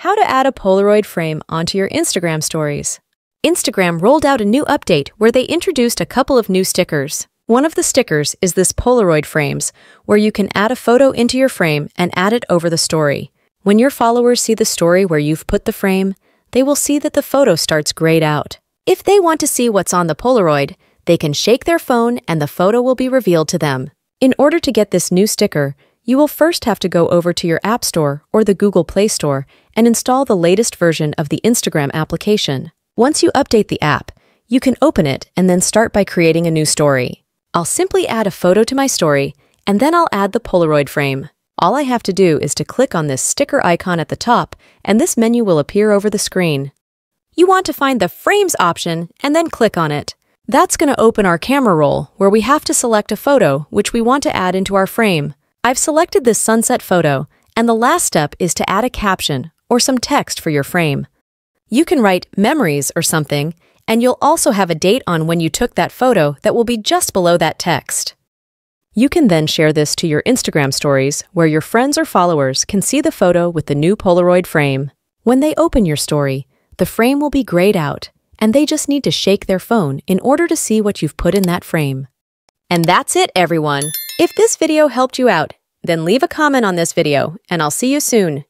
How to add a Polaroid frame onto your Instagram stories. Instagram rolled out a new update where they introduced a couple of new stickers. One of the stickers is this Polaroid frames, where you can add a photo into your frame and add it over the story. When your followers see the story where you've put the frame, they will see that the photo starts grayed out. If they want to see what's on the Polaroid, they can shake their phone and the photo will be revealed to them. In order to get this new sticker, you will first have to go over to your App Store or the Google Play Store and install the latest version of the Instagram application. Once you update the app, you can open it and then start by creating a new story. I'll simply add a photo to my story, and then I'll add the Polaroid frame. All I have to do is to click on this sticker icon at the top, and this menu will appear over the screen. You want to find the Frames option and then click on it. That's going to open our camera roll, where we have to select a photo which we want to add into our frame. I've selected this sunset photo, and the last step is to add a caption or some text for your frame. You can write memories or something, and you'll also have a date on when you took that photo that will be just below that text. You can then share this to your Instagram stories, where your friends or followers can see the photo with the new Polaroid frame. When they open your story, the frame will be grayed out, and they just need to shake their phone in order to see what you've put in that frame. And that's it, everyone! If this video helped you out, then leave a comment on this video, and I'll see you soon.